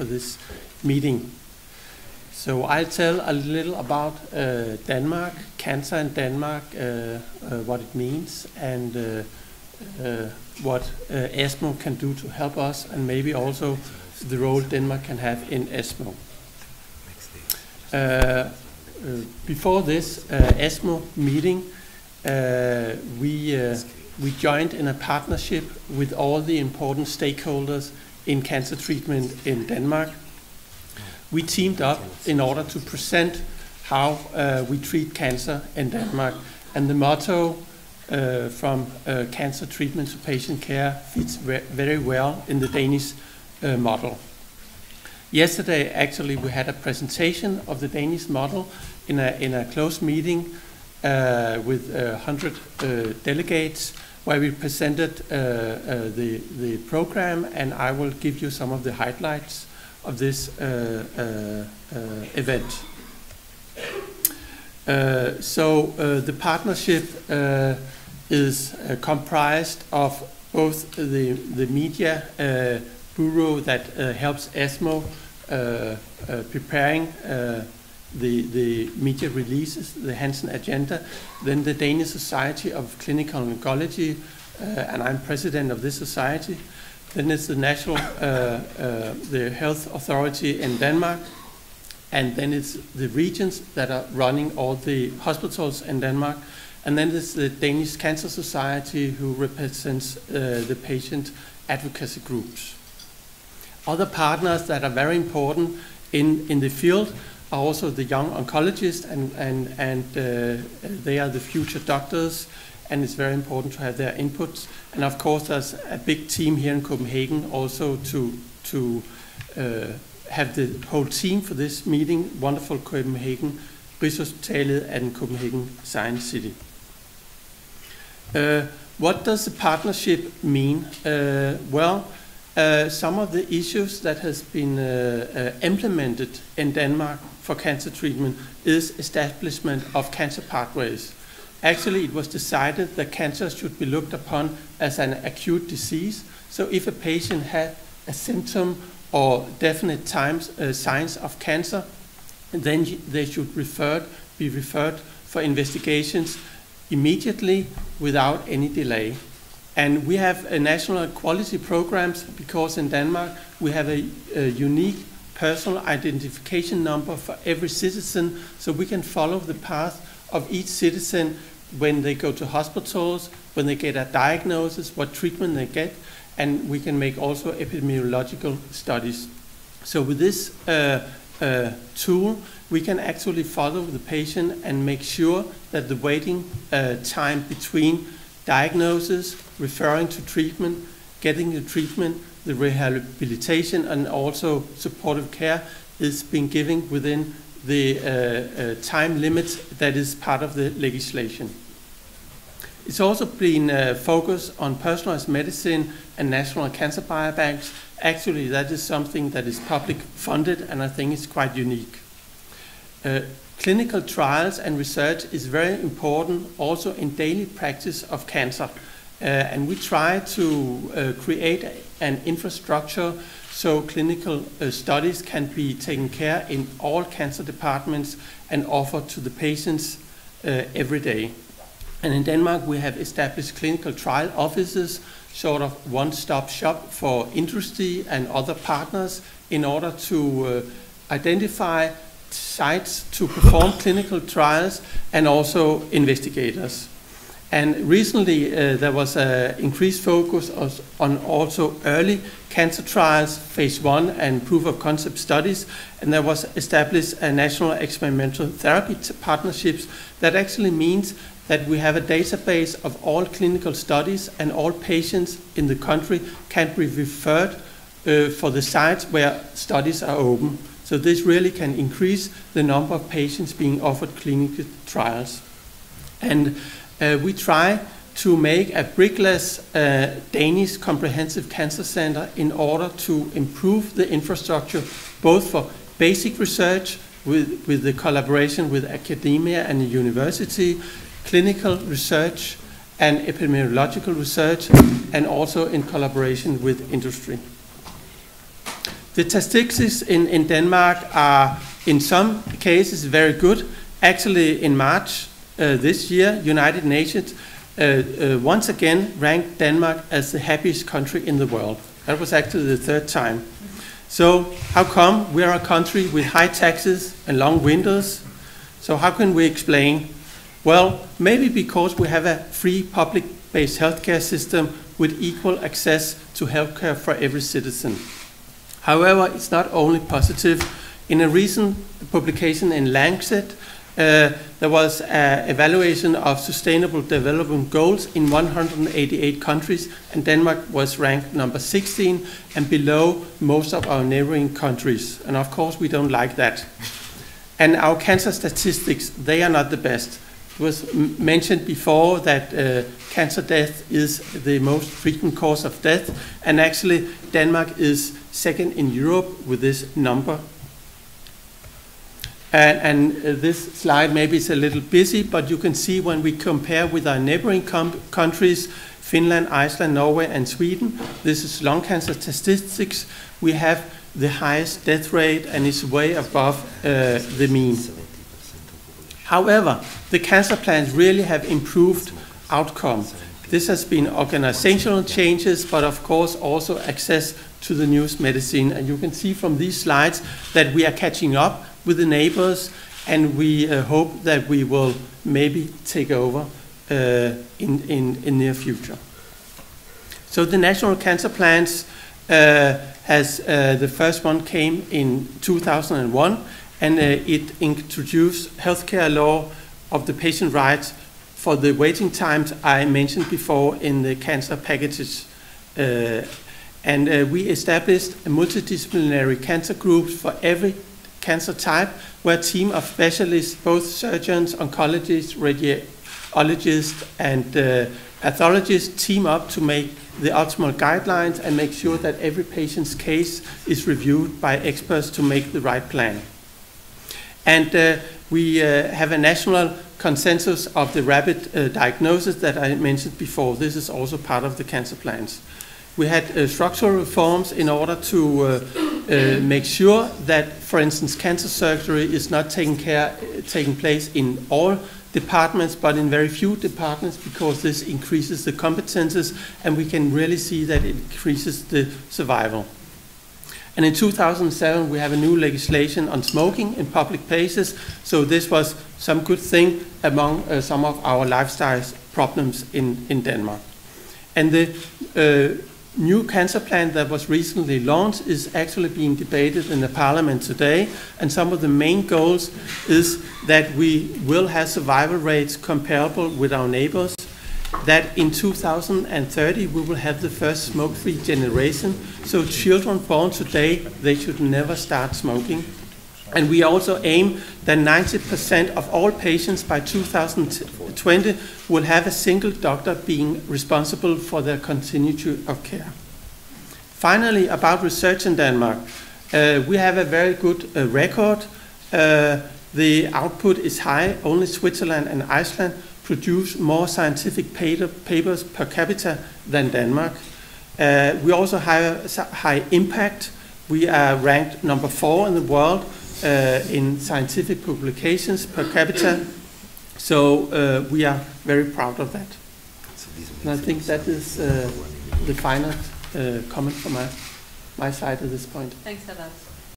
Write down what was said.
for this meeting. So I'll tell a little about Denmark, cancer in Denmark, what it means, and what ESMO can do to help us, and maybe also the role Denmark can have in ESMO. Before this ESMO meeting, we joined in a partnership with all the important stakeholders in cancer treatment in Denmark. We teamed up in order to present how we treat cancer in Denmark, and the motto from cancer treatment to patient care fits very well in the Danish model. Yesterday, actually, we had a presentation of the Danish model in a closed meeting with 100 delegates, where we presented the program, and I will give you some of the highlights of this event. The partnership is comprised of both the media bureau that helps ESMO preparing the media releases, the Hansen Agenda, then the Danish Society of Clinical Oncology, and I'm president of this society. Then it's the national, the health authority in Denmark, and then it's the regions that are running all the hospitals in Denmark, and then it's the Danish Cancer Society who represents the patient advocacy groups. Other partners that are very important in the field are also the young oncologists, and they are the future doctors, and it's very important to have their inputs. And of course, there's a big team here in Copenhagen also to have the whole team for this meeting. Wonderful Copenhagen, Rigshospitalet, and Copenhagen Science City. What does the partnership mean? Some of the issues that has been implemented in Denmark for cancer treatment is establishment of cancer pathways. Actually, it was decided that cancer should be looked upon as an acute disease. So if a patient had a symptom or definite signs of cancer, then they should be referred for investigations immediately without any delay. And we have national quality programs because in Denmark we have a unique personal identification number for every citizen, so we can follow the path of each citizen when they go to hospitals, when they get a diagnosis, what treatment they get, and we can make also epidemiological studies. So with this tool, we can actually follow the patient and make sure that the waiting time between diagnosis, referring to treatment, getting the treatment, the rehabilitation, and also supportive care is being given within the time limits that is part of the legislation. It's also been focused on personalized medicine and national cancer biobanks. Actually, that is something that is public funded, and I think it's quite unique. Clinical trials and research is very important also in daily practice of cancer. And we try to create an infrastructure so clinical studies can be taken care in all cancer departments and offered to the patients every day. And in Denmark, we have established clinical trial offices, sort of one-stop shop for industry and other partners in order to identify sites to perform clinical trials and also investigators. And recently there was an increased focus on also early cancer trials, phase 1 and proof of concept studies, and there was established a national experimental therapy partnerships that actually means that we have a database of all clinical studies, and all patients in the country can be referred for the sites where studies are open. So this really can increase the number of patients being offered clinical trials. And we try to make a brickless Danish comprehensive cancer center in order to improve the infrastructure, both for basic research with the collaboration with academia and the university, clinical research and epidemiological research, and also in collaboration with industry. The statistics in Denmark are, in some cases, very good. Actually, in March this year, United Nations once again ranked Denmark as the happiest country in the world. That was actually the third time. So how come we are a country with high taxes and long winters? So how can we explain? Well, maybe because we have a free public-based healthcare system with equal access to healthcare for every citizen. However, it's not only positive. In a recent publication in Lancet, there was an evaluation of sustainable development goals in 188 countries, and Denmark was ranked number 16 and below most of our neighboring countries. And of course, we don't like that. And our cancer statistics, they are not the best. It was mentioned before that cancer death is the most frequent cause of death, and actually Denmark is second in Europe with this number. And this slide maybe is a little busy, but you can see when we compare with our neighboring countries, Finland, Iceland, Norway, and Sweden, this is lung cancer statistics, we have the highest death rate and is way above the mean. However, the cancer plans really have improved outcome. This has been organizational changes, but of course also access to the newest medicine. And you can see from these slides that we are catching up with the neighbors, and we hope that we will maybe take over in near future. So the national cancer plans the first one came in 2001, and it introduced healthcare law of the patient rights for the waiting times I mentioned before in the cancer packages. We established a multidisciplinary cancer groups for every cancer type, where a team of specialists, both surgeons, oncologists, radiologists, and pathologists, team up to make the optimal guidelines and make sure that every patient's case is reviewed by experts to make the right plan. And we have a national consensus of the rapid diagnosis that I mentioned before. This is also part of the cancer plans. We had structural reforms in order to make sure that, for instance, cancer surgery is not taking place in all departments, but in very few departments, because this increases the competences, and we can really see that it increases the survival. And in 2007, we have a new legislation on smoking in public places, so this was some good thing among some of our lifestyle problems in Denmark. And the new cancer plan that was recently launched is actually being debated in the parliament today, and some of the main goals is that we will have survival rates comparable with our neighbors, that in 2030 we will have the first smoke-free generation, so children born today, they should never start smoking. And we also aim that 90% of all patients by 2020 will have a single doctor being responsible for their continuity of care. Finally, about research in Denmark, we have a very good record. The output is high. Only Switzerland and Iceland produce more scientific papers per capita than Denmark. We also have a high impact. We are ranked number 4 in the world in scientific publications per capita, so we are very proud of that. And I think that is the final comment from my side at this point. Thanks a lot.